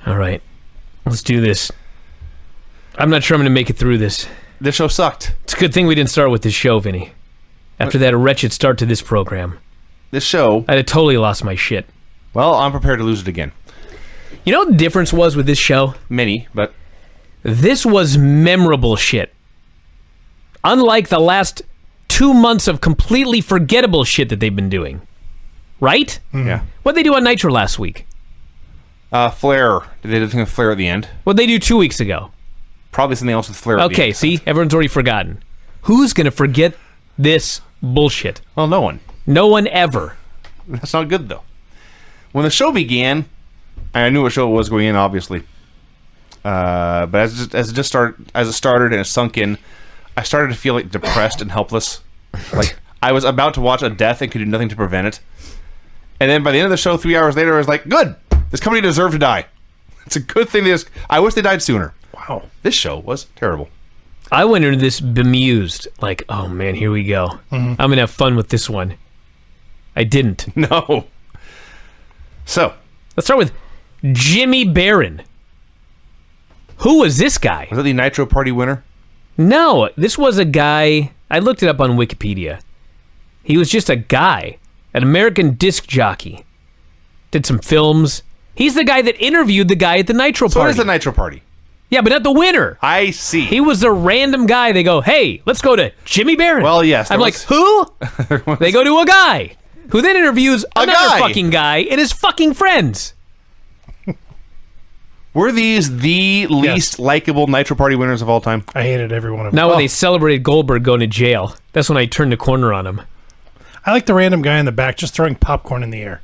All right. Let's do this. I'm not sure I'm going to make it through this. This show sucked. It's a good thing we didn't start with this show, Vinny. After that wretched start to this program, This show... I'd have totally lost my shit. Well, I'm prepared to lose it again. You know what the difference was with this show? Many, but... This was memorable shit. Unlike the last 2 months of completely forgettable shit that they've been doing. Right? Yeah. What'd they do on Nitro last week? Flair. Did they do something with Flair at the end? What'd they do 2 weeks ago? Probably something else with Flair at the end. Okay, see? Everyone's already forgotten. Who's going to forget this bullshit? Well, no one. No one ever. That's not good, though. When the show began, I knew what show it was going in, obviously. But as it started and it sunk in, I started to feel like depressed and helpless. Like I was about to watch a death and could do nothing to prevent it. And then by the end of the show, 3 hours later, I was like, good! This company deserved to die. It's a good thing I wish they died sooner. Wow. This show was terrible. I went into this bemused. Like, oh man, here we go. I'm going to have fun with this one. I didn't. No. So. Let's start with Jimmy Barron. Who was this guy? Was that the Nitro Party winner? No, this was a guy. I looked it up on Wikipedia. He was just a guy, an American disc jockey. Did some films. He's the guy that interviewed the guy at the Nitro Party. So what is the Nitro Party? Yeah, but not the winner. I see. He was the random guy. They go, hey, let's go to Jimmy Barron. Well, yes. I'm like, who? They go to a guy who then interviews another fucking guy and his fucking friends. Were these the least likable Nitro Party winners of all time? I hated every one of them. Now when they celebrated Goldberg going to jail, that's when I turned the corner on him. I like the random guy in the back just throwing popcorn in the air.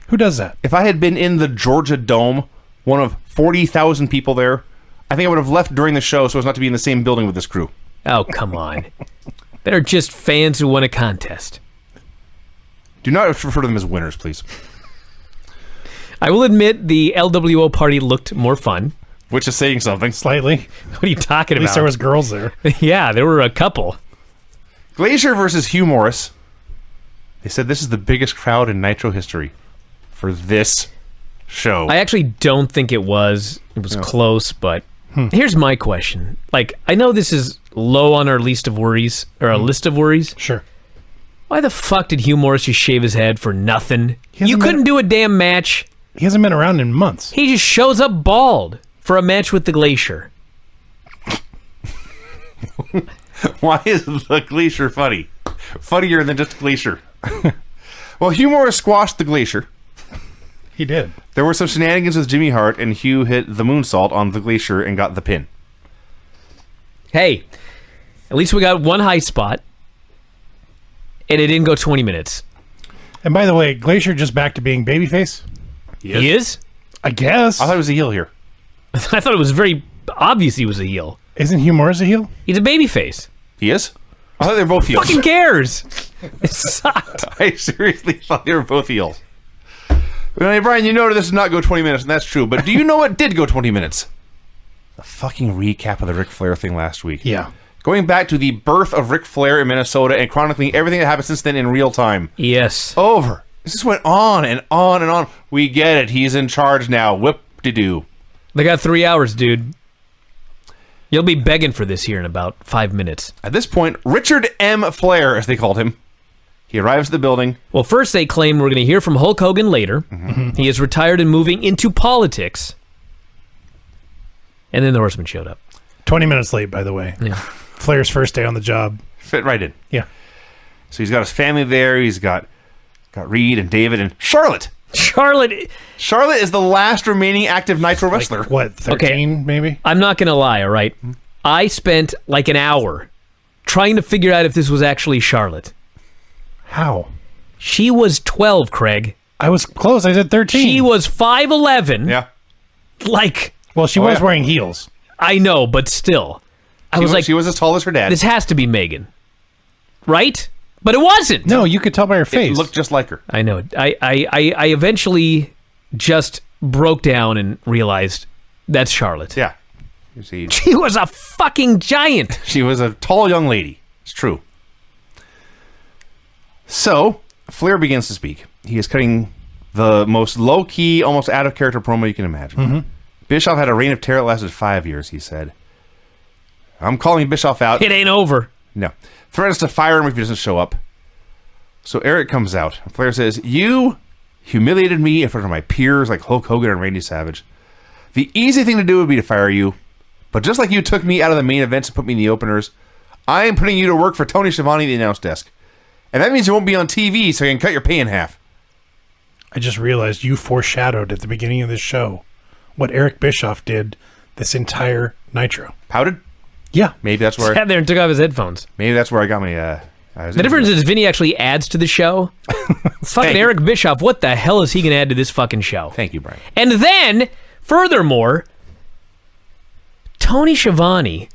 Who does that? If I had been in the Georgia Dome, one of 40,000 people there, I think I would have left during the show so as not to be in the same building with this crew. Oh, come on. They're just fans who won a contest. Do not refer to them as winners, please. I will admit the LWO party looked more fun. Which is saying something. Slightly. What are you talking At least about? there was girls there. Yeah, there were a couple. Glacier versus Hugh Morris. They said this is the biggest crowd in Nitro history for this show. I actually don't think it was. It was close, but here's my question. Like, I know this is low on our list of worries, or a list of worries. Sure. Why the fuck did Hugh Morris just shave his head for nothing? You hasn't couldn't do a damn match. He hasn't been around in months. He just shows up bald for a match with the Glacier. Why is the Glacier funny? Funnier than just Glacier. Well, Hugh Morris squashed the Glacier. He did. There were some shenanigans with Jimmy Hart, and Hugh hit the moonsault on the Glacier and got the pin. Hey, at least we got one high spot, and it didn't go 20 minutes. And by the way, Glacier just back to being babyface? He is? I guess. I thought he was a heel here. I thought it was very obvious he was a heel. Isn't Hugh Morris a heel? He's a babyface. He is? I thought they were both heels. Fucking cares? It sucked. I seriously thought they were both heels. Hey, Brian, you know this did not go 20 minutes, and that's true. But do you know what did go 20 minutes? The fucking recap of the Ric Flair thing last week. Yeah. Going back to the birth of Ric Flair in Minnesota and chronicling everything that happened since then in real time. Yes. Over. This just went on and on and on. We get it. He's in charge now. Whip-de-doo. They got 3 hours, dude. You'll be begging for this here in about 5 minutes. At this point, Richard M. Flair, as they called him, he arrives at the building. Well, first they claim we're going to hear from Hulk Hogan later. He is retired and moving into politics. And then the Horseman showed up. 20 minutes late, by the way. Yeah. Flair's first day on the job. Fit right in. Yeah. So he's got his family there. He's got Reed and David and Charlotte. Charlotte is the last remaining active Nitro wrestler. Like, what, 13 maybe? I'm not going to lie, all right? I spent like an hour trying to figure out if this was actually Charlotte. How? She was 12, Craig. I was close. I said 13. She was 5'11". Yeah. Like... Well, she was wearing heels. I know, but still. I was like... She was as tall as her dad. This has to be Megan. Right? But it wasn't. No, you could tell by her face. It looked just like her. I know. I eventually just broke down and realized that's Charlotte. Yeah. You see, She was a fucking giant. she was a tall young lady. It's true. So, Flair begins to speak. He is cutting The most low-key, almost out-of-character promo you can imagine. Mm-hmm. Bischoff had a reign of terror that lasted 5 years, he said. I'm calling Bischoff out. It ain't over. No. Threatens to fire him if he doesn't show up. So Eric comes out. Flair says, "You humiliated me in front of my peers like Hulk Hogan and Randy Savage. The easy thing to do would be to fire you. But just like you took me out of the main events and put me in the openers, I am putting you to work for Tony Schiavone at the announce desk. And that means you won't be on TV, so I can cut your pay in half." I just realized you foreshadowed at the beginning of this show what Eric Bischoff did this entire Nitro. Pouted? Yeah. Maybe that's where Sat there and took off his headphones. maybe that's where I got my The difference is Vinny actually adds to the show. Fucking Eric Bischoff, what the hell is he going to add to this fucking show? Thank you, Brian. And then, furthermore, Tony Schiavone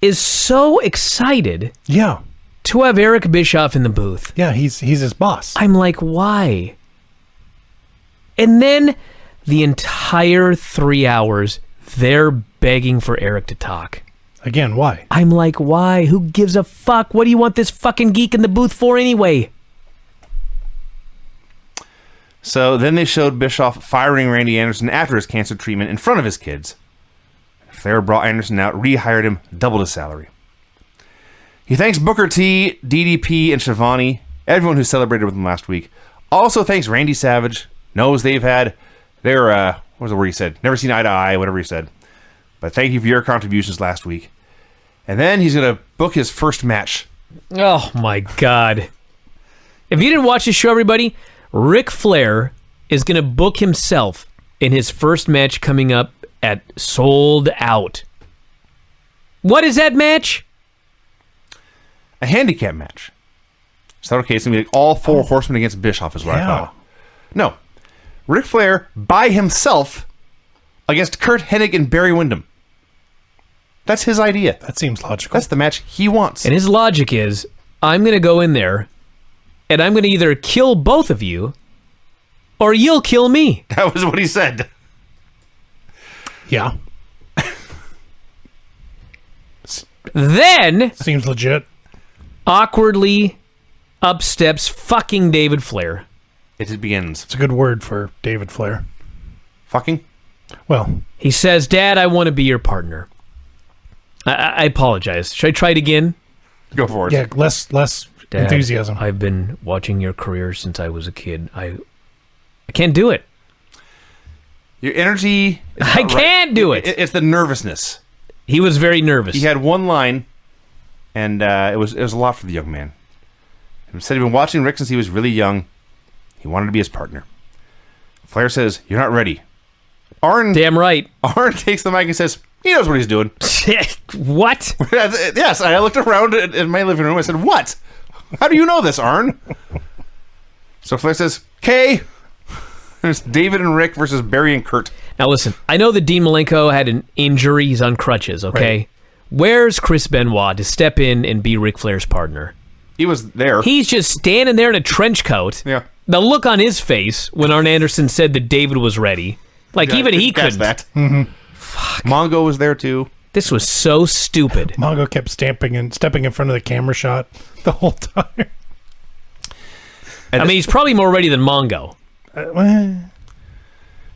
is so excited Yeah. to have Eric Bischoff in the booth. Yeah, he's his boss. I'm like, why? And then the entire 3 hours, they're begging for Eric to talk. Again, why? I'm like, why? Who gives a fuck? What do you want this fucking geek in the booth for anyway? So then they showed Bischoff firing Randy Anderson after his cancer treatment in front of his kids. Flair brought Anderson out, rehired him, doubled his salary. He thanks Booker T, DDP, and Schiavone, everyone who celebrated with him last week. Also thanks Randy Savage, knows they've had their, what was the word he said? Never seen eye to eye, whatever he said. But thank you for your contributions last week. And then he's going to book his first match. Oh my God. If you didn't watch this show, everybody, Ric Flair is going to book himself in his first match coming up at Sold Out. What is that match? A handicap match. So, okay, it's going to be like all four horsemen against Bischoff is what I thought. No. Ric Flair by himself against Kurt Hennig and Barry Windham. That's his idea. That seems logical. That's the match he wants. And his logic is, I'm going to go in there and I'm going to either kill both of you or you'll kill me. That was what he said. Yeah. Then, Seems legit. awkwardly up steps fucking David Flair. It begins. It's a good word for David Flair. Fucking? Well, He says, Dad, I want to be your partner. I apologize. Should I try it again? Go for it. yeah, less Dad, enthusiasm. I've been watching your career since I was a kid. I can't do it. Your energy... is I not right. can't do it. It's the nervousness. He was very nervous. He had one line, and it was a lot for the young man. He said he'd been watching Rick since he was really young. He wanted to be his partner. Flair says, "You're not ready." Arn Damn right. takes the mic and says, "He knows what he's doing." What? Yes, I looked around in my living room. I said, "What? How do you know this, Arn?" So Flair says, "Okay." There's David and Rick versus Barry and Kurt. Now listen, I know that Dean Malenko had an injury. He's on crutches, okay? Right. Where's Chris Benoit to step in and be Ric Flair's partner? He was there. He's just standing there in a trench coat. Yeah. The look on his face when Arn Anderson said that David was ready. Like, even he guess couldn't. that. Mm-hmm. Fuck. Mongo was there too. This was so stupid. Mongo kept stepping in front of the camera shot the whole time. I mean, he's probably more ready than Mongo.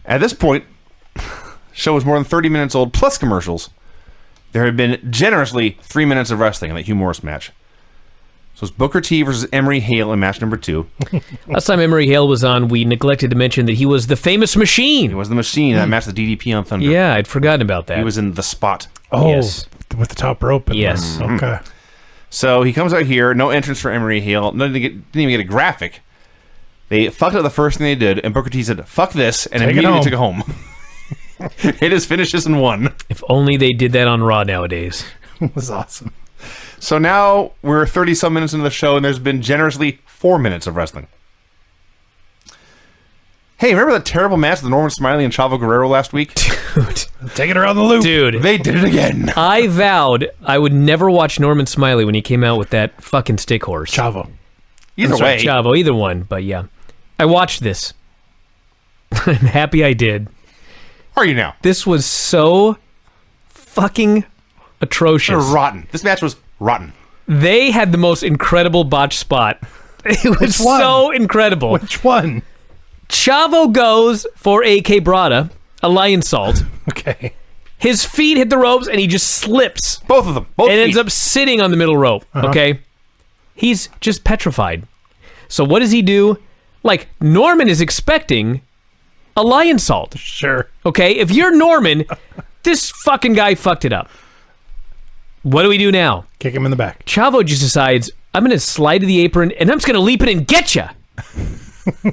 At this point, show was more than 30 minutes old, plus commercials. There had been generously 3 minutes of wrestling in that Hugh Morris match. So it's Booker T versus Emery Hale in match number 2. Last time Emery Hale was on, we neglected to mention that he was the famous Machine. He was the Machine in that match, the DDP on Thunder. Yeah, I'd forgotten about that. He was in The Spot. Oh, Yes. with the top rope. And Yes. Okay. So he comes out here, no entrance for Emery Hale, didn't even get a graphic. They fucked up the first thing they did, and Booker T said, "Fuck this," and Take it immediately home. took it home. Hit his finishes and won. If only they did that on Raw nowadays. It was awesome. So now we're 30-some minutes into the show, and there's been generously 4 minutes of wrestling. Hey, remember that terrible match with Norman Smiley and Chavo Guerrero last week? Dude. Take it around the loop. Dude. They did it again. I vowed I would never watch Norman Smiley when he came out with that fucking stick horse. Chavo. Either Sorry, way. Chavo, either one, but yeah. I watched this. I'm happy I did. Are you now? This was so fucking atrocious. Rotten. This match was rotten. They had the most incredible botch spot. It was Which one? so incredible. Which one? Chavo goes for a quebrada, a lion salt. Okay. His feet hit the ropes and he just slips. Both of them. Both And feet. ends up sitting on the middle rope. Okay? He's just petrified. So what does he do? Like, Norman is expecting a lion salt. Sure. Okay? If you're Norman, this fucking guy fucked it up. What do we do now? Kick him in the back. Chavo just decides, I'm going to slide to the apron and I'm just going to leap in and get ya.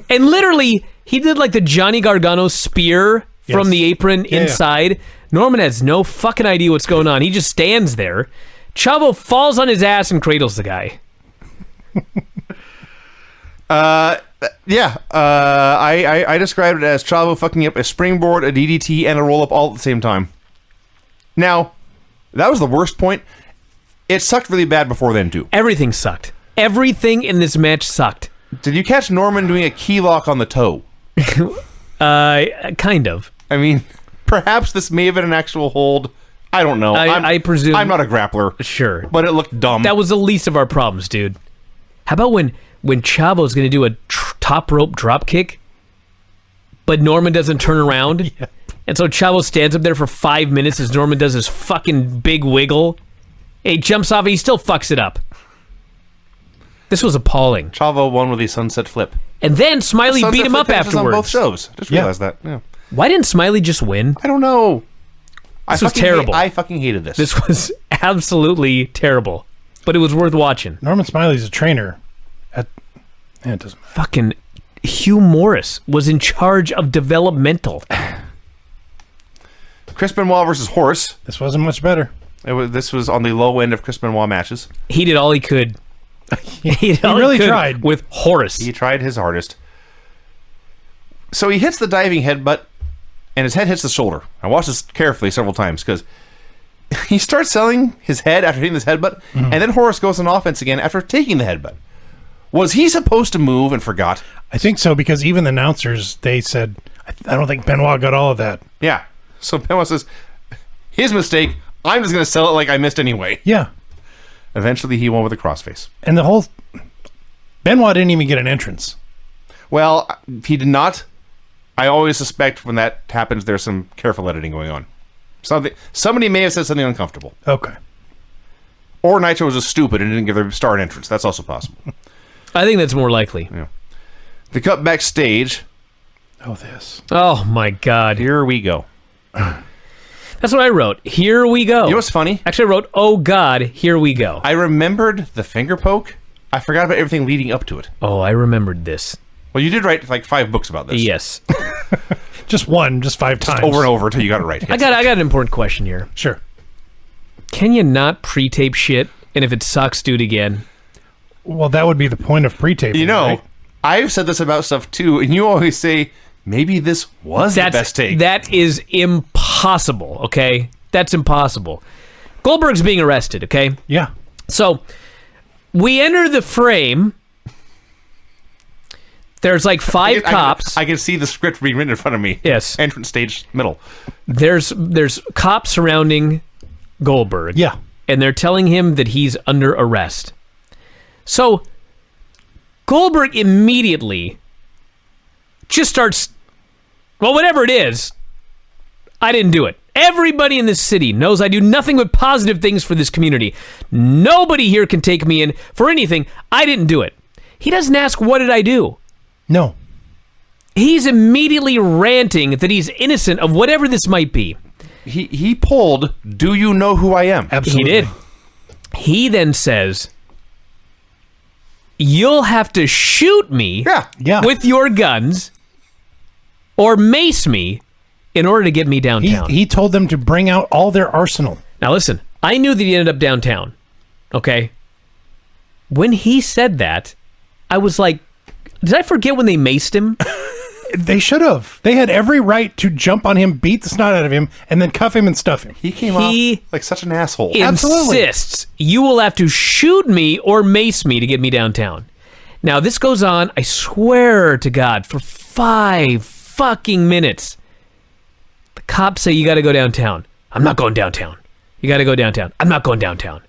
And literally, he did like the Johnny Gargano spear from the apron inside. Norman has no fucking idea what's going on. He just stands there. Chavo falls on his ass and cradles the guy. I described it as Chavo fucking up a springboard, a DDT, and a roll-up all at the same time. Now, that was the worst point. It sucked really bad before then, too. Everything sucked. Everything in this match sucked. Did you catch Norman doing a key lock on the toe? Kind of. I mean, perhaps this may have been an actual hold. I don't know. I presume. I'm not a grappler. Sure. But it looked dumb. That was the least of our problems, dude. How about when Chavo's going to do a top rope drop kick, but Norman doesn't turn around? Yeah. And so Chavo stands up there for 5 minutes as Norman does his fucking big wiggle. He jumps off and he still fucks it up. This was appalling. Chavo won with a sunset flip. And then Smiley beat him up afterwards. On both shows. Just realized that. Yeah. Why didn't Smiley just win? I don't know. This was terrible. I fucking hated this. This was absolutely terrible. But it was worth watching. Norman Smiley's a trainer. It doesn't matter. Fucking Hugh Morris was in charge of developmental. Chris Benoit versus Horace. This wasn't much better. This was on the low end of Chris Benoit matches. He did all he could. He really tried. with Horace. He tried his hardest. So he hits the diving headbutt, and his head hits the shoulder. I watched this carefully several times because he starts selling his head after hitting this headbutt, and then Horace goes on offense again after taking the headbutt. Was he supposed to move and forgot? I think so, because even the announcers, they said, I don't think Benoit got all of that. Yeah. So Benoit says, his mistake, I'm just going to sell it like I missed anyway. Yeah. Eventually, he won with a crossface. And the whole... Benoit didn't even get an entrance. Well, he did not. I always suspect when that happens, there's some careful editing going on. Somebody may have said something uncomfortable. Okay. Or Nitro was just stupid and didn't give their star an entrance. That's also possible. I think that's more likely. Yeah. The cut backstage. Oh, this. Oh, my God. Here we go. That's what I wrote. Here we go. You know what's funny? Actually, I wrote, oh, God, here we go. I remembered the finger poke. I forgot about everything leading up to it. Oh, I remembered this. Well, you did write like 5 books about this. Yes. Just 5 times. Over and over until you got it right. I got an important question here. Sure. Can you not pre-tape shit, and if it sucks, do it again? Well, that would be the point of pre-taping. You know, right? I've said this about stuff too, and you always say, maybe this was the best take. That is impossible, okay? That's impossible. Goldberg's being arrested, okay? Yeah. So, we enter the frame. There's like 5 cops. I can see the script being written in front of me. Yes. Entrance stage middle. There's cops surrounding Goldberg. Yeah. And they're telling him that he's under arrest. So, Goldberg immediately just starts, well, whatever it is, I didn't do it. Everybody in this city knows I do nothing but positive things for this community. Nobody here can take me in for anything. I didn't do it. He doesn't ask, what did I do? No. He's immediately ranting that he's innocent of whatever this might be. He pulled, do you know who I am? Absolutely. He did. He then says, you'll have to shoot me Yeah. with your guns or mace me in order to get me downtown. He told them to bring out all their arsenal. Now listen, I knew that he ended up downtown, okay? When he said that, I was like, did I forget when they maced him? They should have. They had every right to jump on him, beat the snot out of him, and then cuff him and stuff him. He came off like such an asshole. Absolutely. Insists you will have to shoot me or mace me to get me downtown. Now, this goes on, I swear to God, for 5 fucking minutes. The cops say you got to go downtown. I'm not going downtown. You got to go downtown. I'm not going downtown.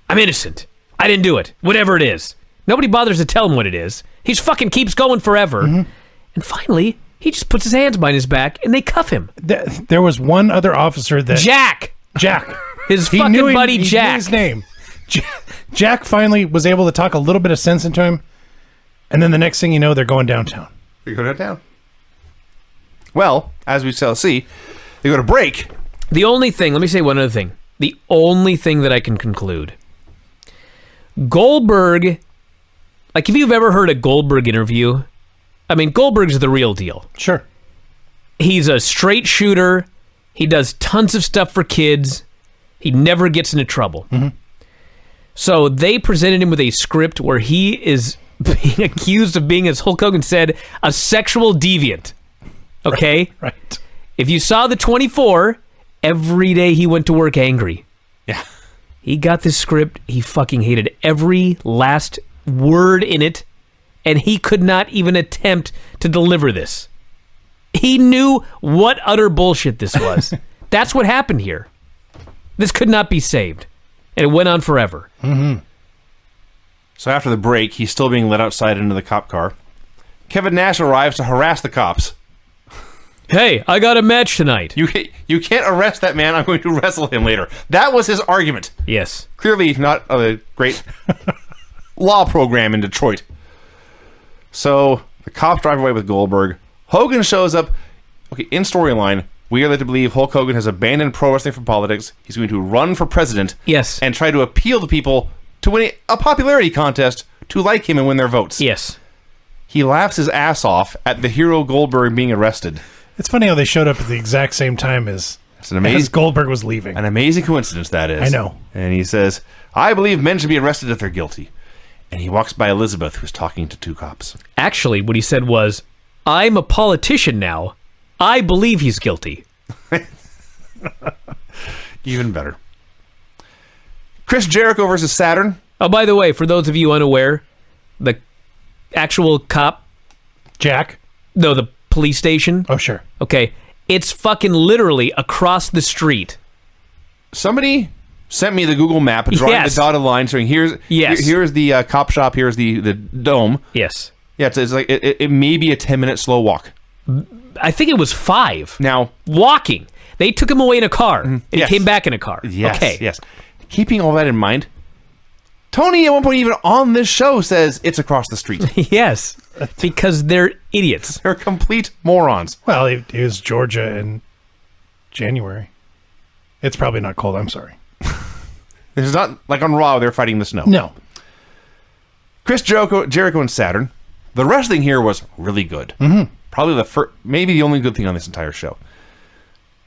I'm innocent. I didn't do it. Whatever it is. Nobody bothers to tell him what it is. He just fucking keeps going forever. Mm-hmm. And finally, he just puts his hands behind his back and they cuff him. There was one other officer that... Jack! His He fucking knew buddy he knew Jack. his name. Jack finally was able to talk a little bit of sense into him, and then the next thing you know, they're going downtown. They go downtown. Well, as we shall see, they go to break. The only thing, let me say one other thing. The only thing that I can conclude. Goldberg, like if you've ever heard a Goldberg interview, I mean, Goldberg's the real deal. Sure. He's a straight shooter. He does tons of stuff for kids. He never gets into trouble. Mm-hmm. So they presented him with a script where he is being accused of being, as Hulk Hogan said, a sexual deviant. Okay? Right. If you saw the 24, every day he went to work angry. Yeah. He got this script. He fucking hated every last word in it. And he could not even attempt to deliver this. He knew what utter bullshit this was. That's what happened here. This could not be saved. And it went on forever. Mm-hmm. So after the break, he's still being led outside into the cop car. Kevin Nash arrives to harass the cops. Hey, I got a match tonight. You can't arrest that man. I'm going to wrestle him later. That was his argument. Yes. Clearly not a great law program in Detroit. So the cops drive away with Goldberg. Hogan shows up. Okay, in storyline, we are led to believe Hulk Hogan has abandoned pro wrestling for politics. He's going to run for president. Yes. And try to appeal to people to win a popularity contest to like him and win their votes. Yes. He laughs his ass off at the hero Goldberg being arrested. It's funny how they showed up at the exact same time as Goldberg was leaving. An amazing coincidence, that is. I know. And he says, I believe men should be arrested if they're guilty. And he walks by Elizabeth, who's talking to two cops. Actually, what he said was, I'm a politician now. I believe he's guilty. Even better. Chris Jericho versus Saturn. Oh, by the way, for those of you unaware, the actual cop... Jack? No, the police station. Oh, sure. Okay. It's fucking literally across the street. Somebody sent me the Google map drawing the dotted line showing here's the cop shop, here's the dome. Yes. Yeah, it's like it may be a 10-minute slow walk. I think it was 5. Now, walking. They took him away in a car, and he came back in a car. Yes, okay. Yes. Keeping all that in mind, Tony at one point even on this show says it's across the street. Yes, because they're idiots. They're complete morons. Well, it was Georgia in January. It's probably not cold. I'm sorry. This is not like on Raw, they're fighting the snow. No. Chris Jericho and Saturn. The wrestling here was really good. Mm-hmm. Probably maybe the only good thing on this entire show.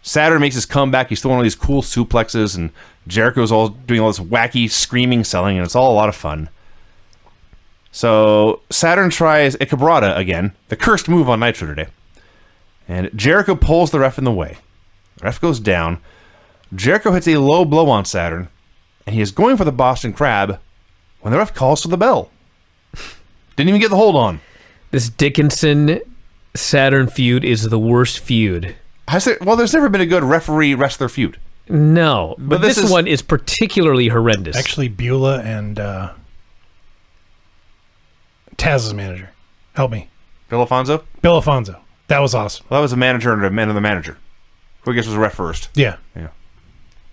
Saturn makes his comeback. He's throwing all these cool suplexes, and Jericho's all doing all this wacky screaming, selling, and it's all a lot of fun. So Saturn tries a cabrata again, the cursed move on Nitro today. And Jericho pulls the ref in the way. The ref goes down. Jericho hits a low blow on Saturn, and he is going for the Boston Crab when the ref calls for the bell. Didn't even get the hold on. This Dickinson-Saturn feud is the worst feud. Well, there's never been a good referee-wrestler feud. No, but this one is particularly horrendous. Actually, Beulah and Taz's manager. Help me. Bill Alfonso? Bill Alfonso. That was awesome. Well, that was a manager and a man of the manager. Who I guess was a ref first. Yeah.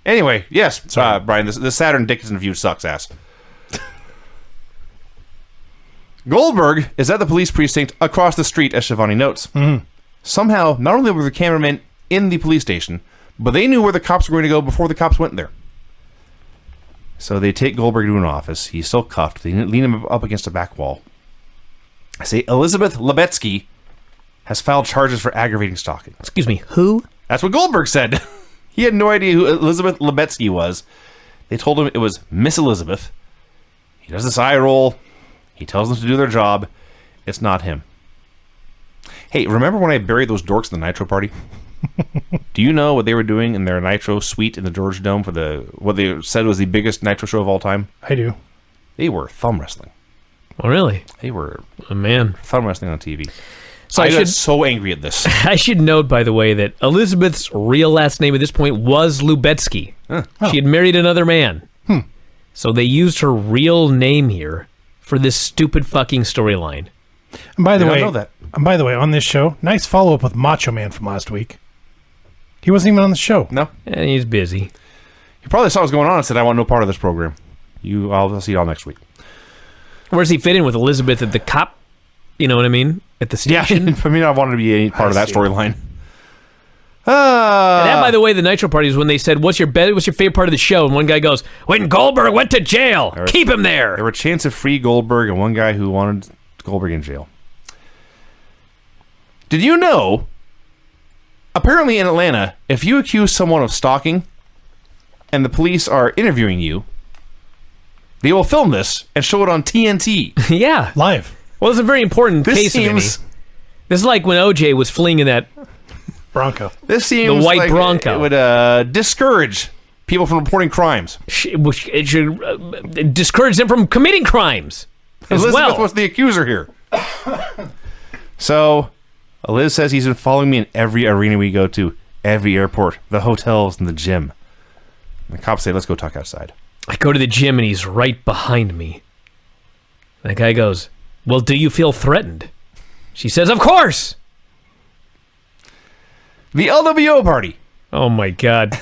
Anyway, yes, Brian, the Saturn Dickinson feud sucks ass. Goldberg is at the police precinct across the street, as Shivani notes. Mm-hmm. Somehow, not only were the cameramen in the police station, but they knew where the cops were going to go before the cops went there. So they take Goldberg to an office. He's still cuffed. They lean him up against a back wall. I say, Elizabeth Lebetsky has filed charges for aggravating stalking. Excuse me, who? That's what Goldberg said. He had no idea who Elizabeth Lebetsky was. They told him it was Miss Elizabeth. He does this eye roll. He tells them to do their job. It's not him. Hey, remember when I buried those dorks in the Nitro party? Do you know what they were doing in their Nitro suite in the Georgia Dome for what they said was the biggest Nitro show of all time? I do. They were thumb wrestling. Oh, really? They were man, thumb wrestling on TV. So I got so angry at this. I should note, by the way, that Elizabeth's real last name at this point was Lubetsky. She had married another man. So they used her real name here for this stupid fucking storyline. And by the way, know that. And by the way, on this show, nice follow-up with Macho Man from last week. He wasn't even on the show. No? And he's busy. He probably saw what was going on and said, I want no part of this program. I'll see you all next week. Where's he fit in with Elizabeth at the cop? You know what I mean? At the Yeah, station? for me, I wanted to be any part of that storyline. And that, by the way, the Nitro party is when they said, what's your favorite part of the show? And one guy goes, when Goldberg went to jail. Keep him there. There were chants of free Goldberg and one guy who wanted Goldberg in jail. Did you know, apparently in Atlanta, if you accuse someone of stalking and the police are interviewing you, they will film this and show it on TNT. Yeah. Live. Well, it's a very important case of any. This is like when OJ was fleeing in that Bronco. This seems the white like Bronco. It would discourage people from reporting crimes. It should discourage them from committing crimes as Elizabeth well. was the accuser here. So, Liz says he's been following me in every arena we go to, every airport, the hotels, and the gym. And the cops say, let's go talk outside. I go to the gym and he's right behind me. That guy goes, well, do you feel threatened? She says, of course. The LWO party. Oh, my God.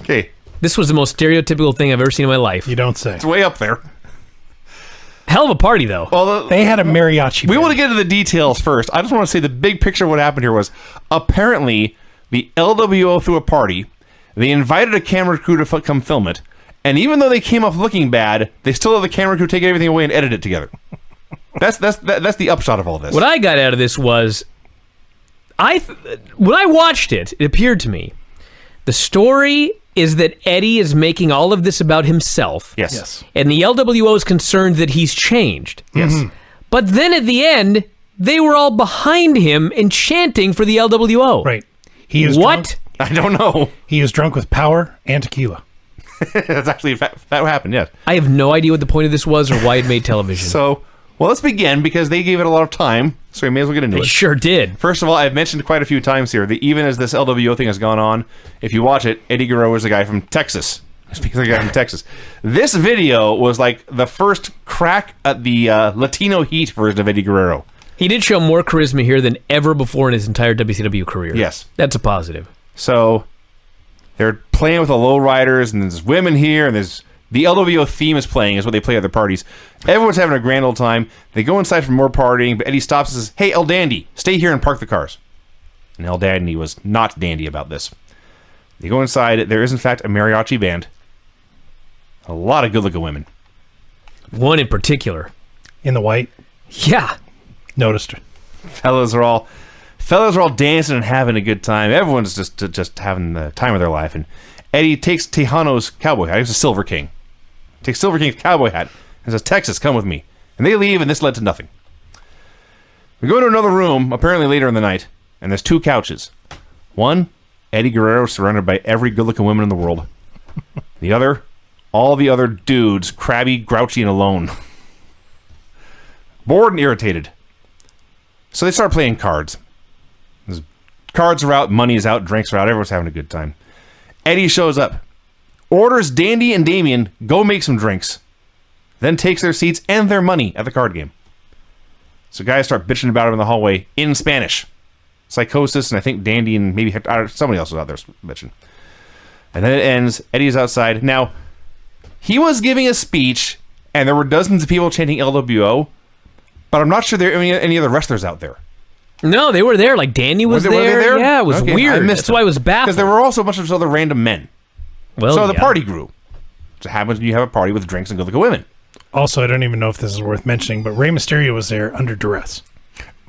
Okay. This was the most stereotypical thing I've ever seen in my life. You don't say. It's way up there. Hell of a party, though. Well, They had a mariachi we band. want to get into the details first. I just want to say the big picture of what happened here was apparently the LWO threw a party. They invited a camera crew to come film it. And even though they came off looking bad, they still let the camera crew take everything away and edit it together. That's the upshot of all this. What I got out of this was, when I watched it, it appeared to me, the story is that Eddie is making all of this about himself. Yes. And the LWO is concerned that he's changed. Yes. But then at the end, they were all behind him and chanting for the LWO. Right. He is What? drunk. I don't know. He is drunk with power and tequila. That's actually that happened, yes. I have no idea what the point of this was or why it made television. So, well, let's begin because they gave it a lot of time, so we may as well get into They it. sure did. First of all, I've mentioned quite a few times here that even as this LWO thing has gone on, if you watch it, Eddie Guerrero is a guy from Texas. Speaking of a guy from Texas, this video was like the first crack at the Latino heat version of Eddie Guerrero. He did show more charisma here than ever before in his entire WCW career. Yes. That's a positive. So they're playing with the lowriders, and there's women here, and there's the LWO theme is playing, is what they play at their parties. Everyone's having a grand old time. They go inside for more partying, but Eddie stops and says, "Hey, El Dandy, stay here and park the cars." And El Dandy was not dandy about this. They go inside. There is, in fact, a mariachi band. A lot of good-looking women. One in particular. In the white. Yeah. Noticed her. Fellas are all dancing and having a good time. Everyone's just having the time of their life. And Eddie takes Tejano's cowboy hat. He's a Silver King. Takes Silver King's cowboy hat and says, "Texas, come with me." And they leave, and this led to nothing. We go into another room, apparently later in the night, and there's two couches. One, Eddie Guerrero surrounded by every good-looking woman in the world. The other, all the other dudes, crabby, grouchy, and alone. Bored and irritated. So they start playing cards. Cards are out, money is out, drinks are out, everyone's having a good time. Eddie shows up, orders Dandy and Damien go make some drinks, then takes their seats and their money at the card game. So guys start bitching about him in the hallway in Spanish. Psychosis, and I think Dandy and maybe somebody else was out there bitching. And then it ends, Eddie's outside. Now, he was giving a speech, and there were dozens of people chanting LWO, but I'm not sure there are any other wrestlers out there. No, they were there. Like Danny was Were they there? Yeah, it was Okay, weird. I missed That's why I was Because baffled. there were also a bunch of other random men. Well, So the yeah. party grew. It happens when you have a party with drinks and good-looking women. Also, I don't even know if this is worth mentioning, but Rey Mysterio was there under duress.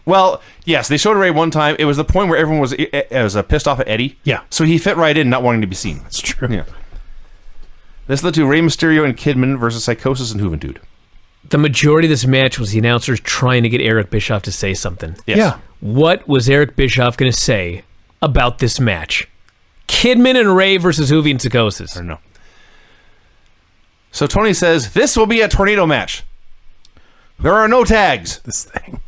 Well, yes, they showed Ray one time. It was the point where everyone was pissed off at Eddie. Yeah. So he fit right in, not wanting to be seen. That's true. Yeah. This led to Rey Mysterio and Kidman versus Psychosis and Juventud. The majority of this match was the announcers trying to get Eric Bischoff to say something. Yes. Yeah. What was Eric Bischoff going to say about this match? Kidman and Ray versus Juvi and Psychosis. I don't know. So Tony says, this will be a tornado match. There are no tags. This thing.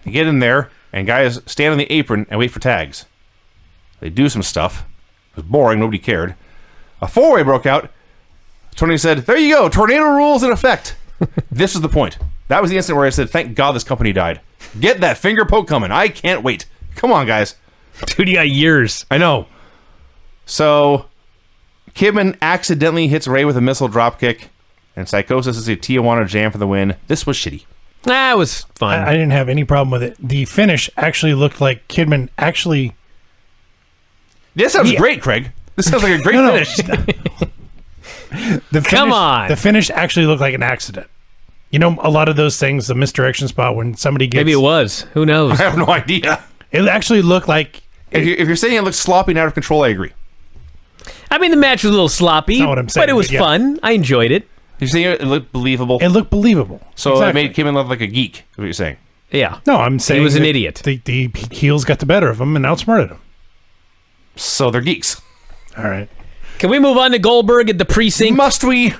You get in there, and guys stand on the apron and wait for tags. They do some stuff. It was boring. Nobody cared. A four-way broke out. Tony said, there you go. Tornado rules in effect. This is the point. That was the instant where I said, thank God this company died. Get that Fingerpoke coming. I can't wait. Come on, guys. Dude, you got years. I know. So, Kidman accidentally hits Ray with a missile dropkick, and Psychosis is a Tijuana jam for the win. This was shitty. Nah, it was fun. I didn't have any problem with it. The finish actually looked like Kidman actually... This sounds great, Craig. This sounds like a great finish. Come on. The finish actually looked like an accident. You know, a lot of those things, the misdirection spot when somebody gets... Maybe it was. Who knows? I have no idea. It actually looked like... If you're saying it looks sloppy and out of control, I agree. I mean, the match was a little sloppy, not what I'm saying, but it was but yeah. fun. I enjoyed it. You're saying it looked believable? It looked believable. So Exactly. it made Kidman look like a geek, is what you're saying. Yeah. No, I'm saying... He was an that idiot. The heels got the better of him and outsmarted him. So they're geeks. All right. Can we move on to Goldberg at the precinct? Must we?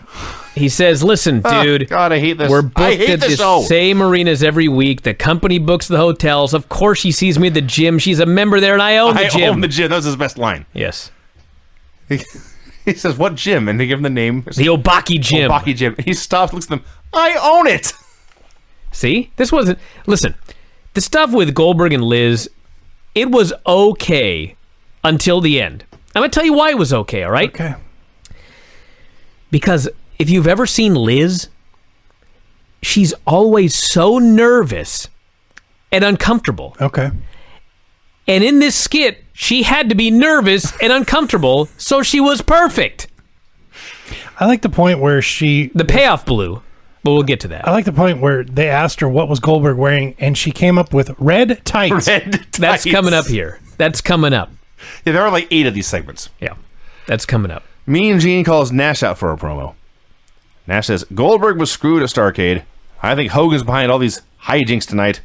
He says, listen, dude. God, I hate this. We're booked I hate at the show. same arenas every week. The company books the hotels. Of course, she sees me at the gym. She's a member there, and I own the I gym. own the gym. That was his best line. Yes. He says, what gym? And they give him the name. The Obaki gym. Obaki gym. He stops, looks at them. I own it. See? This wasn't... Listen, the stuff with Goldberg and Liz, it was okay until the end. I'm going to tell you why it was okay, all right? Okay. Because if you've ever seen Liz, she's always so nervous and uncomfortable. Okay. And in this skit, she had to be nervous and uncomfortable, so she was perfect. I like the point where she... The payoff blew, but we'll get to that. I like the point where they asked her what was Goldberg wearing, and she came up with red tights. Red tights. That's coming up here. That's coming up. Yeah, there are like 8 of these segments. Yeah, that's coming up. Mean Gene calls Nash out for a promo. Nash says, Goldberg was screwed at Starrcade. I think Hogan's behind all these hijinks tonight.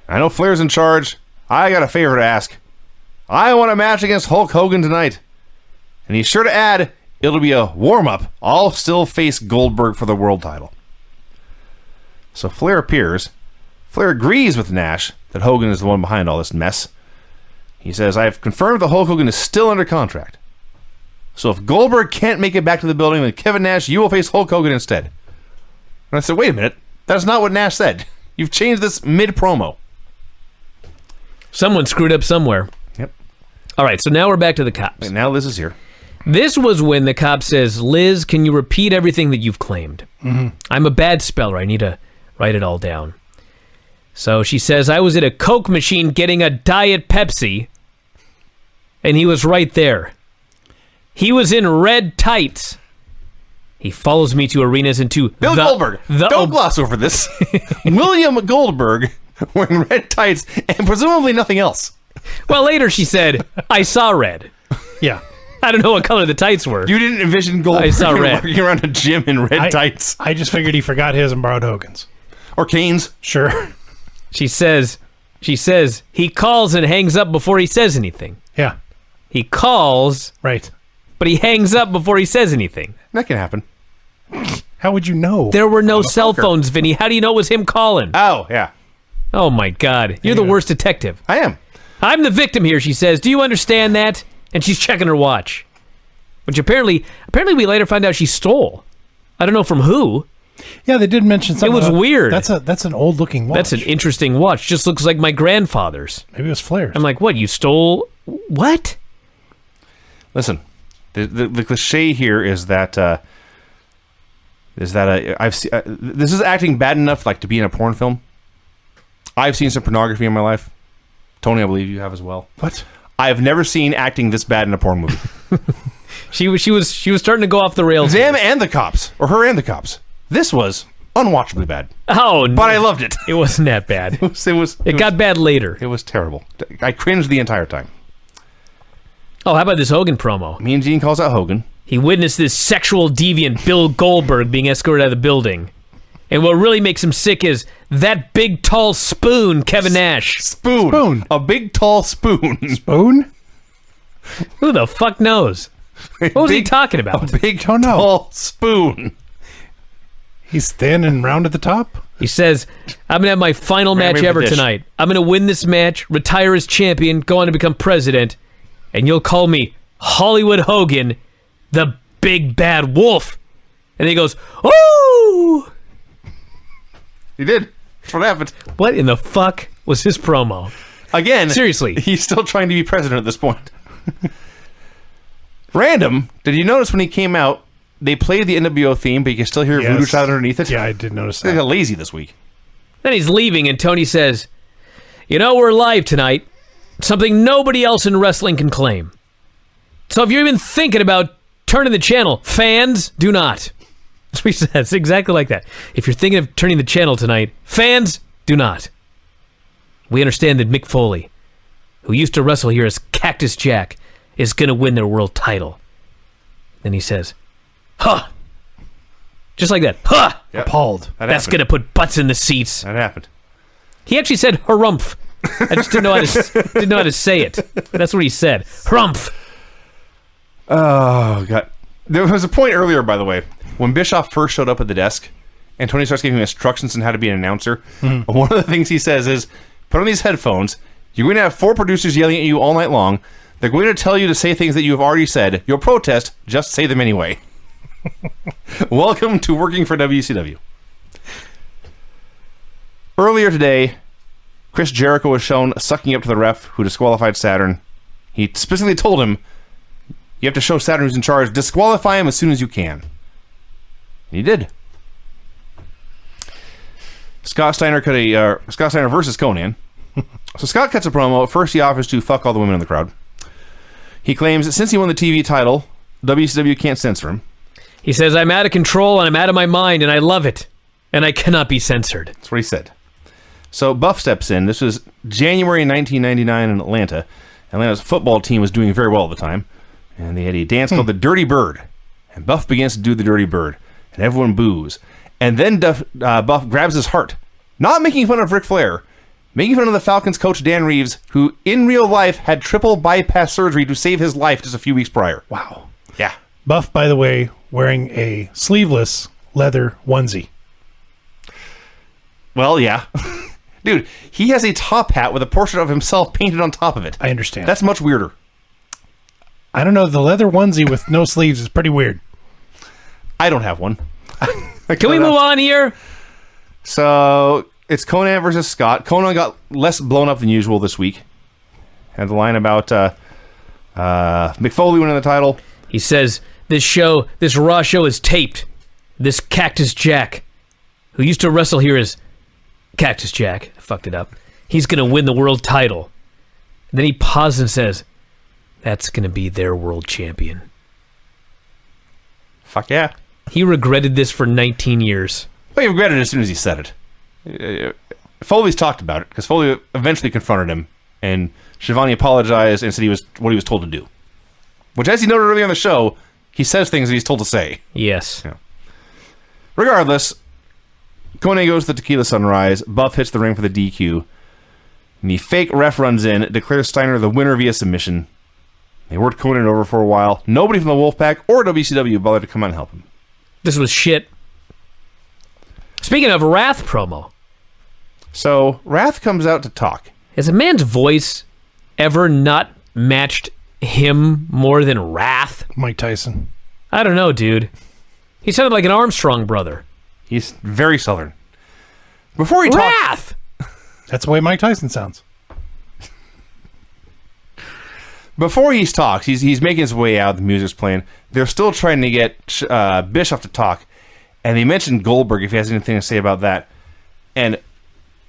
I know Flair's in charge. I got a favor to ask. I want a match against Hulk Hogan tonight. And he's sure to add, it'll be a warm-up. I'll still face Goldberg for the world title. So Flair appears. Flair agrees with Nash that Hogan is the one behind all this mess. He says, I've confirmed that Hulk Hogan is still under contract. So if Goldberg can't make it back to the building, then Kevin Nash, you will face Hulk Hogan instead. And I said, wait a minute. That's not what Nash said. You've changed this mid-promo. Someone screwed up somewhere. Yep. All right, so now we're back to the cops. And now Liz is here. This was when the cop says, Liz, can you repeat everything that you've claimed? Mm-hmm. I'm a bad speller. I need to write it all down. So she says, I was at a Coke machine getting a Diet Pepsi, and he was right there. He was in red tights. He follows me to arenas and to Bill Goldberg. Don't gloss over this. William Goldberg wearing red tights and presumably nothing else. Well, later she said, I saw red. Yeah. I don't know what color the tights were. You didn't envision Goldberg I saw red. walking around a gym in red tights. I just figured he forgot his and borrowed Hogan's. Or Kane's. Sure. She says, he calls and hangs up before he says anything. Yeah. He calls, Right. but he hangs up before he says anything. That can happen. How would you know? There were no cell phones, Vinny. How do you know it was him calling? Oh, yeah. Oh, my God. You're the worst detective. I am. I'm the victim here, she says. Do you understand that? And she's checking her watch. Which apparently we later find out she stole. I don't know from who. Yeah, they did mention something. It was about- weird. That's an old looking watch. That's an interesting watch. Just looks like my grandfather's. Maybe it was Flair's. I'm like, what? You stole... What? Listen, the cliche here is that I've seen this is acting bad enough like to be in a porn film. I've seen some pornography in my life. Tony, I believe you have as well. What? I've never seen acting this bad in a porn movie. She was starting to go off the rails. Them and the cops, or her and the cops. This was unwatchably bad. Oh, But I loved it. It wasn't that bad. It got bad later. It was terrible. I cringed the entire time. Oh, how about this Hogan promo? Mean Gene calls out Hogan. He witnessed this sexual deviant Bill Goldberg being escorted out of the building. And what really makes him sick is that big, tall spoon, Kevin Nash. Spoon. A big, tall spoon. Spoon? Who the fuck knows? What was he talking about? A big, Don't know. tall spoon. He's thin and round at the top? He says, I'm going to have my final match Ram ever the dish. tonight. I'm going to win this match, retire as champion, go on to become president, and you'll call me Hollywood Hogan, the big bad wolf. And he goes, oh! He did. That's what happened. What in the fuck was his promo? Again, Seriously. he's still trying to be president at this point. Random. Did you notice when he came out, they played the NWO theme, but you can still hear Voodoo Child underneath it? Yeah, I did notice They that. got lazy this week. Then he's leaving, and Tony says, "You know, we're live tonight. Something nobody else in wrestling can claim. So if you're even thinking about turning the channel, fans, do not." That's what he says, exactly like that. If you're thinking of turning the channel tonight, fans, do not. We understand that Mick Foley, who used to wrestle here as Cactus Jack, is going to win their world title. Then he says, "Huh." Just like that. Huh. Yep. Appalled. That's going to put butts in the seats. That happened. He actually said harumph. I just didn't know how to say it. That's what he said. Harumph. Oh, God. There was a point earlier, by the way, when Bischoff first showed up at the desk and Tony starts giving him instructions on how to be an announcer. One of the things he says is, put on these headphones. You're going to have 4 producers yelling at you all night long. They're going to tell you to say things that you have already said. You'll protest. Just say them anyway. Welcome to working for WCW. Earlier today, Chris Jericho was shown sucking up to the ref who disqualified Saturn. He specifically told him, you have to show Saturn who's in charge. Disqualify him as soon as you can. And he did. Scott Steiner versus Conan. So Scott cuts a promo. First, he offers to fuck all the women in the crowd. He claims that since he won the TV title, WCW can't censor him. He says, "I'm out of control and I'm out of my mind and I love it. And I cannot be censored." That's what he said. So Buff steps in. This was January 1999 in Atlanta. Atlanta's football team was doing very well at the time. And they had a dance called the Dirty Bird. And Buff begins to do the Dirty Bird. And everyone boos. And then Buff grabs his heart. Not making fun of Ric Flair. Making fun of the Falcons coach Dan Reeves, who in real life had triple bypass surgery to save his life just a few weeks prior. Wow. Yeah. Buff, by the way, wearing a sleeveless leather onesie. Well, yeah. Dude, he has a top hat with a portrait of himself painted on top of it. I understand. That's much weirder. I don't know. The leather onesie with no sleeves is pretty weird. I don't have one. Can we move on here? So it's Conan versus Scott. Conan got less blown up than usual this week. Had the line about Mick Foley winning the title. He says, this Raw show is taped. This Cactus Jack, who used to wrestle here as Cactus Jack, I fucked it up. He's going to win the world title. And then he pauses and says, that's going to be their world champion. Fuck yeah. He regretted this for 19 years. Well, he regretted it as soon as he said it. Foley's talked about it, because Foley eventually confronted him, and Shivani apologized and said he was what he was told to do. Which, as he noted earlier on the show, he says things that he's told to say. Yes. Yeah. Regardless, Conan goes to the Tequila Sunrise. Buff hits the ring for the DQ. And the fake ref runs in, declares Steiner the winner via submission. They worked Conan over for a while. Nobody from the Wolfpack or WCW bothered to come out and help him. This was shit. Speaking of Wrath promo. So, Wrath comes out to talk. Has a man's voice ever not matched him more than Wrath? Mike Tyson. I don't know, dude. He sounded like an Armstrong brother. He's very Southern. Before he talks... Wrath! That's the way Mike Tyson sounds. Before he talks, he's making his way out. The music's playing. They're still trying to get Bischoff to talk. And they mentioned Goldberg, if he has anything to say about that. And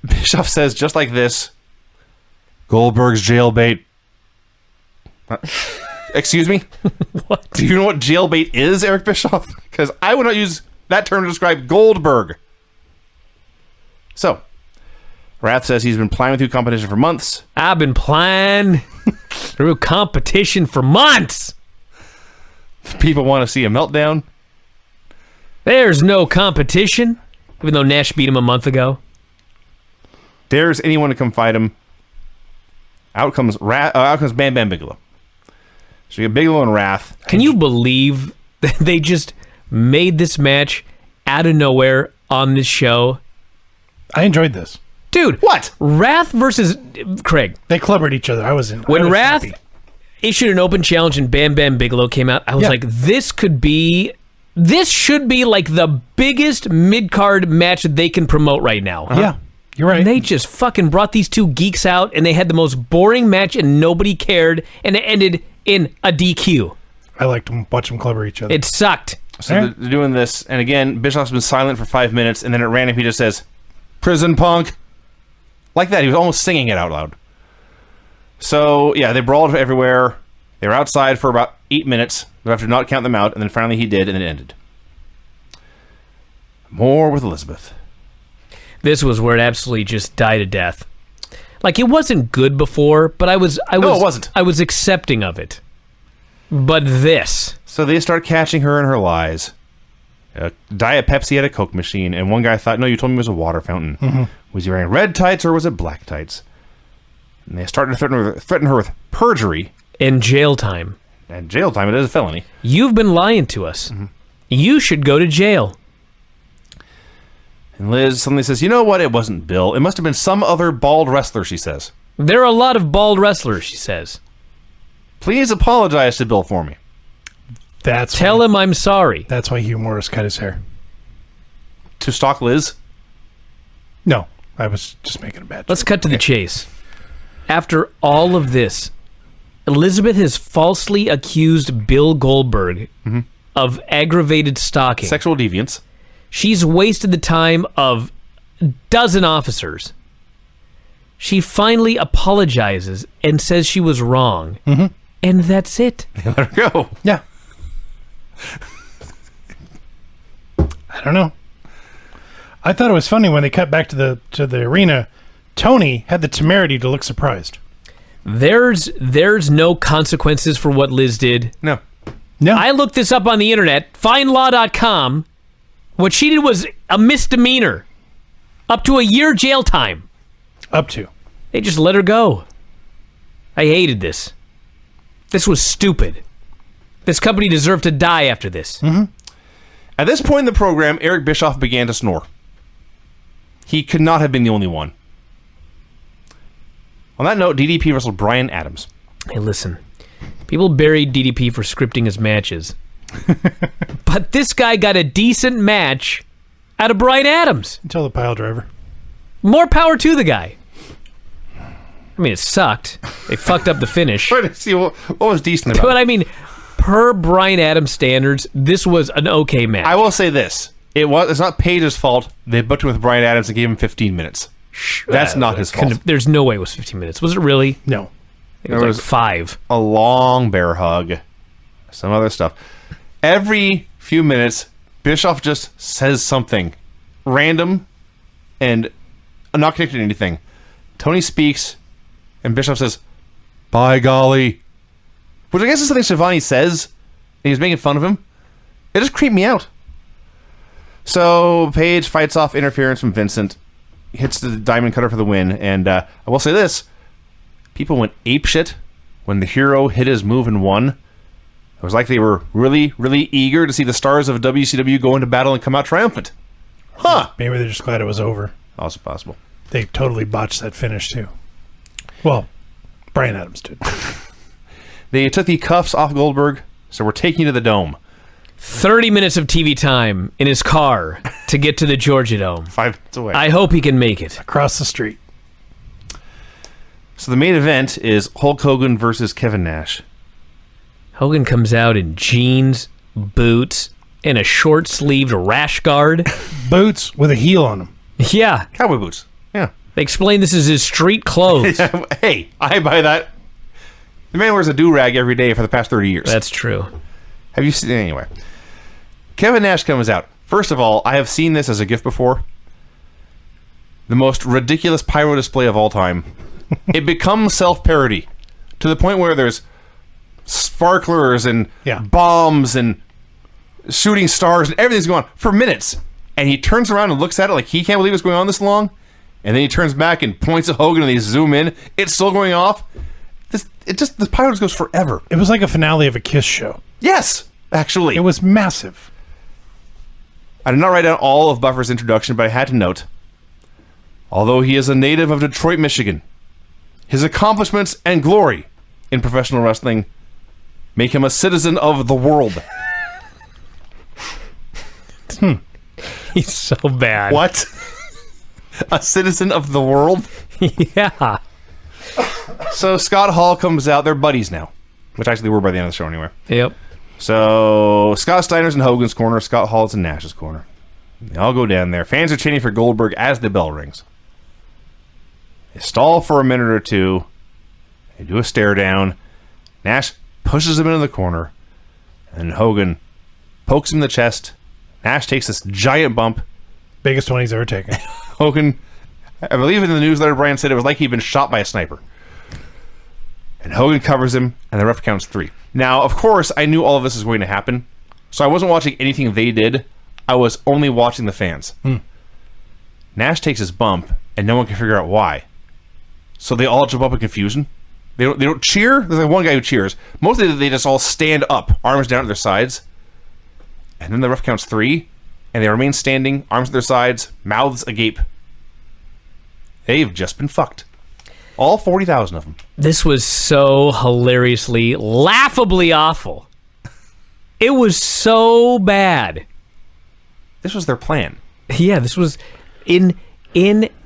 Bischoff says, just like this, Goldberg's jailbait. Excuse me? What? Do you know what jailbait is, Eric Bischoff? Because I would not use that term to describe Goldberg. So, Wrath says he's been planning through competition for months. I've been planning through competition for months. People want to see a meltdown. There's no competition, even though Nash beat him a month ago. Dares anyone to come fight him. Out comes Bam Bam Bigelow. So you get Bigelow and Wrath. Can you believe that they just made this match out of nowhere on this show? I enjoyed this. Dude, What? Wrath versus Craig. They clubbered each other. I was Wrath happy. issued an open challenge and Bam Bam Bigelow came out, I was Yeah. like, this could be This should be like the biggest mid-card match they can promote right now. Yeah, you're right. And they just fucking brought these two geeks out, and they had the most boring match, and nobody cared, and it ended in a DQ. I liked to watch them clubber each other. It sucked. So they're doing this, and again, Bischoff's been silent for 5 minutes, and then at random he just says, "Prison punk." Like that. He was almost singing it out loud. So, yeah, they brawled everywhere. They were outside for about 8 minutes. We have to not count them out, and then finally he did, and it ended. More with Elizabeth. This was where it absolutely just died a death. Like, it wasn't good before, but I was No, it wasn't. I was accepting of it. But this. So they start catching her in her lies. Diet Pepsi had a Coke machine, and one guy thought, no, you told me it was a water fountain. Mm-hmm. Was he wearing red tights or was it black tights? And they started to threaten her with perjury. In jail time. And jail time, it is a felony. You've been lying to us. Mm-hmm. You should go to jail. And Liz suddenly says, you know what? It wasn't Bill. It must have been some other bald wrestler, she says. There are a lot of bald wrestlers, she says. Please apologize to Bill for me. Tell him I'm sorry. That's why Hugh Morris cut his hair. To stalk Liz? No, I was just making a bad joke. Let's cut to the chase. After all of this, Elizabeth has falsely accused Bill Goldberg of aggravated stalking. Sexual deviance. She's wasted the time of a dozen officers. She finally apologizes and says she was wrong. Mm-hmm. And that's it. Let her go. Yeah. I don't know. I thought it was funny when they cut back to the arena. Tony had the temerity to look surprised. There's no consequences for what Liz did. No. I looked this up on the internet. Findlaw.com. What she did was a misdemeanor. Up to a year jail time. Up to. They just let her go. I hated this. This was stupid. This company deserved to die after this. Mm-hmm. At this point in the program, Eric Bischoff began to snore. He could not have been the only one. On that note, DDP wrestled Bryan Adams. Hey, listen. People buried DDP for scripting his matches. But this guy got a decent match out of Bryan Adams. Until the pile driver. More power to the guy. I mean, it sucked. They fucked up the finish. Trying to see what was decent about it. But I mean, per Bryan Adams standards, this was an okay match. I will say this. It's not Paige's fault. They booked him with Bryan Adams and gave him 15 minutes. That's not his fault. There's no way it was 15 minutes. Was it really? No. It was like 5. A long bear hug. Some other stuff. Every few minutes, Bischoff just says something random and not connected to anything. Tony speaks, and Bischoff says, "By golly." Which I guess is something Shivani says, and he's making fun of him. It just creeped me out. So Paige fights off interference from Vincent, hits the diamond cutter for the win, and I will say this. People went apeshit when the hero hit his move and won. It was like they were really, really eager to see the stars of WCW go into battle and come out triumphant. Huh. Maybe they're just glad it was over. Also possible. They totally botched that finish, too. Well, Bryan Adams did. They took the cuffs off Goldberg, so we're taking you to the Dome. 30 minutes of TV time in his car to get to the Georgia Dome. 5 minutes away. I hope he can make it. Across the street. So the main event is Hulk Hogan versus Kevin Nash. Hogan comes out in jeans, boots, and a short-sleeved rash guard. Boots with a heel on them. Yeah. Cowboy boots. Yeah. They explain this is his street clothes. Hey, I buy that. The man wears a do-rag every day for the past 30 years. That's true. Have you seen... Anyway. Kevin Nash comes out. First of all, I have seen this as a gift before. The most ridiculous pyro display of all time. It becomes self-parody to the point where there's sparklers and bombs and shooting stars and everything's going on for minutes. And he turns around and looks at it like he can't believe it's going on this long. And then he turns back and points at Hogan and they zoom in. It's still going off. The pyro just goes forever. It was like a finale of a Kiss show. Yes, actually. It was massive. I did not write down all of Buffer's introduction, but I had to note, although he is a native of Detroit, Michigan, his accomplishments and glory in professional wrestling make him a citizen of the world. He's so bad. What? A citizen of the world? Yeah. So Scott Hall comes out. They're buddies now, which actually were by the end of the show anyway. Yep. So Scott Steiner's in Hogan's corner. Scott Hall's in Nash's corner. They all go down there. Fans are chanting for Goldberg as the bell rings. They stall for a minute or two. They do a stare down. Nash pushes him into the corner. And Hogan pokes him in the chest. Nash takes this giant bump. Biggest one he's ever taken. Hogan, I believe in the newsletter, Brian said it was like he'd been shot by a sniper. And Hogan covers him, and the ref counts 3. Now, of course, I knew all of this was going to happen, so I wasn't watching anything they did. I was only watching the fans. Nash takes his bump, and no one can figure out why. So they all jump up in confusion. They don't cheer. There's like one guy who cheers. Mostly they just all stand up, arms down at their sides. And then the ref counts 3, and they remain standing, arms at their sides, mouths agape. They've just been fucked. All 40,000 of them. This was so hilariously, laughably awful. It was so bad. This was their plan. Yeah, this was in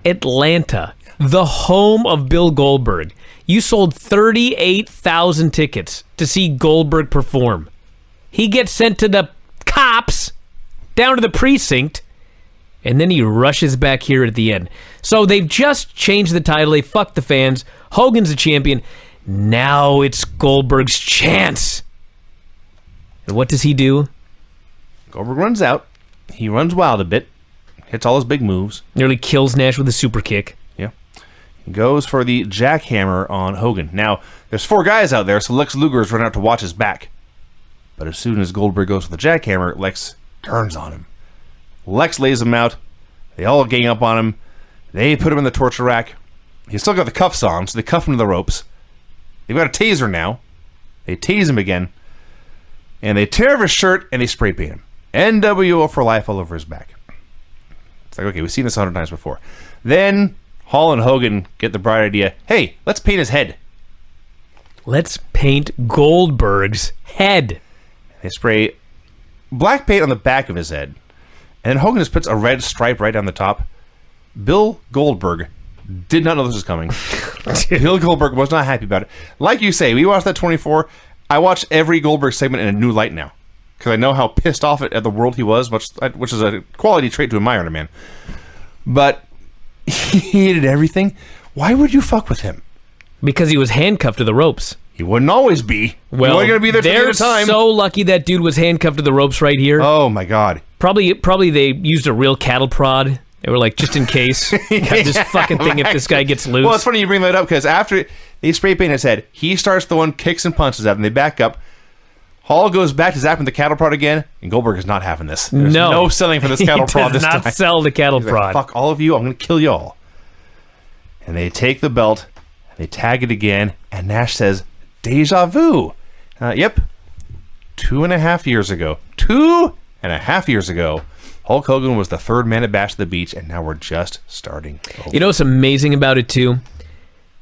Atlanta, the home of Bill Goldberg. You sold 38,000 tickets to see Goldberg perform. He gets sent to the cops, down to the precinct, and then he rushes back here at the end. So they've just changed the title. They fucked the fans. Hogan's the champion. Now it's Goldberg's chance. And what does he do? Goldberg runs out. He runs wild a bit. Hits all his big moves. Nearly kills Nash with a super kick. Yeah. He goes for the jackhammer on Hogan. Now, there's 4 guys out there, so Lex Luger's run out to watch his back. But as soon as Goldberg goes for the jackhammer, Lex turns on him. Lex lays him out. They all gang up on him. They put him in the torture rack. He's still got the cuffs on, so they cuff him to the ropes. They've got a taser now. They tase him again. And they tear off his shirt and they spray paint him. NWO for life all over his back. It's like, okay, we've seen this 100 times before. Then Hall and Hogan get the bright idea, hey, let's paint his head. Let's paint Goldberg's head. They spray black paint on the back of his head. And then Hogan just puts a red stripe right down the top. Bill Goldberg did not know this was coming. Bill Goldberg was not happy about it. Like you say, we watched that 24. I watch every Goldberg segment in a new light now. Because I know how pissed off at the world he was, which is a quality trait to admire in a man. But he hated everything. Why would you fuck with him? Because he was handcuffed to the ropes. He wouldn't always be. Well, he wasn't going to be there till the end they're of time. so lucky that dude was handcuffed to the ropes right here. Oh, my God. Probably they used a real cattle prod. They were like, just in case. Got this fucking thing if this guy gets loose. Well, it's funny you bring that up because after they spray paint his head, he starts throwing kicks and punches at him. They back up. Hall goes back to zapping the cattle prod again, and Goldberg is not having this. There's no selling for this cattle prod this time. He does not sell the cattle He's prod. Like, fuck all of you, I'm going to kill you all. And they take the belt, they tag it again, and Nash says, deja vu. Yep. 2.5 years ago. 2.5 years ago, Hulk Hogan was the 3rd man at Bash at the Beach, and now we're just starting over. You know what's amazing about it, too?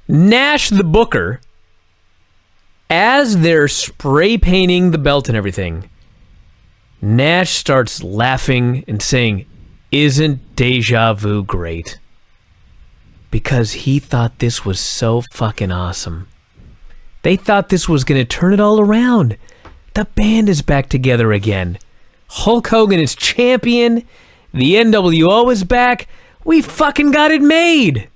Nash, the booker, as they're spray painting the belt and everything, Nash starts laughing and saying, isn't deja vu great? Because he thought this was so fucking awesome. They thought this was going to turn it all around. The band is back together again. Hulk Hogan is champion. The NWO is back. We fucking got it made.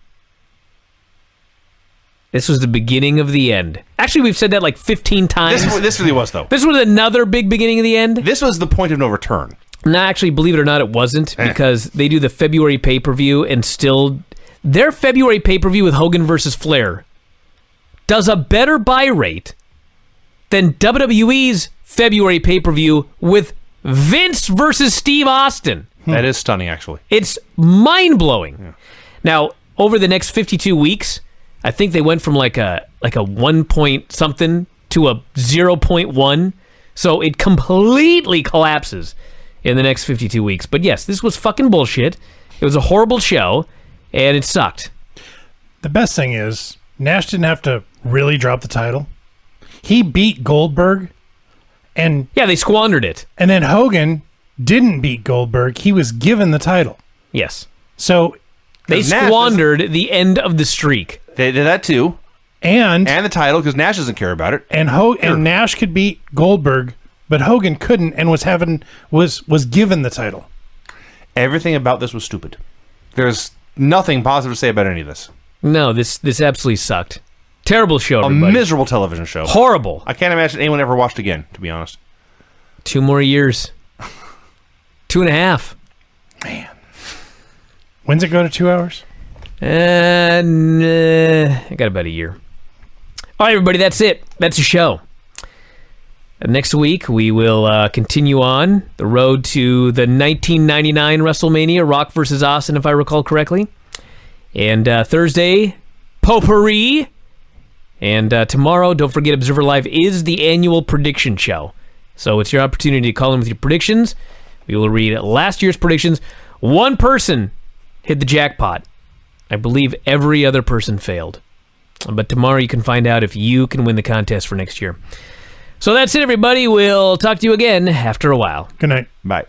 This was the beginning of the end. Actually, we've said that like 15 times. This really was, though. This was another big beginning of the end. This was the point of no return. No, actually, believe it or not, it wasn't. Because they do the February pay-per-view and still... Their February pay-per-view with Hogan versus Flair does a better buy rate than WWE's February pay-per-view with Vince versus Steve Austin. That is stunning, actually. It's mind-blowing. Yeah. Now, over the next 52 weeks, I think they went from like a 1 point something to a 0.1. So it completely collapses in the next 52 weeks. But yes, this was fucking bullshit. It was a horrible show, and it sucked. The best thing is, Nash didn't have to really drop the title. He beat Goldberg, and yeah, they squandered it. And then Hogan didn't beat Goldberg, he was given the title. Yes. So, They Nash squandered the end of the streak. They did that too. and And the title, because Nash doesn't care about it. and Nash could beat Goldberg, but Hogan couldn't, and was given the title. Everything about this was stupid. There's nothing positive to say about any of this. No, this absolutely sucked. Terrible show, A everybody. miserable television show. Horrible. I can't imagine anyone ever watched again, to be honest. 2 more years. 2.5. When's it go to 2 hours? And I got about a year. All right, everybody, that's it. That's the show. Next week, we will continue on the road to the 1999 WrestleMania, Rock versus Austin, if I recall correctly. And Thursday, Potpourri. And tomorrow, don't forget, Observer Live is the annual prediction show. So it's your opportunity to call in with your predictions. We will read last year's predictions. One person hit the jackpot. I believe every other person failed. But tomorrow you can find out if you can win the contest for next year. So that's it, everybody. We'll talk to you again after a while. Good night. Bye.